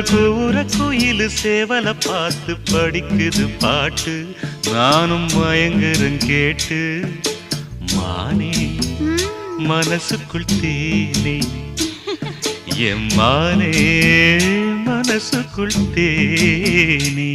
கூற குயிலு சேவல பார்த்து படிக்குது பாட்டு நானும் மயங்குறேன் கேட்டு மானே மனசுக்குள் தேனே எம்மானே மனசுக்குள் தேனே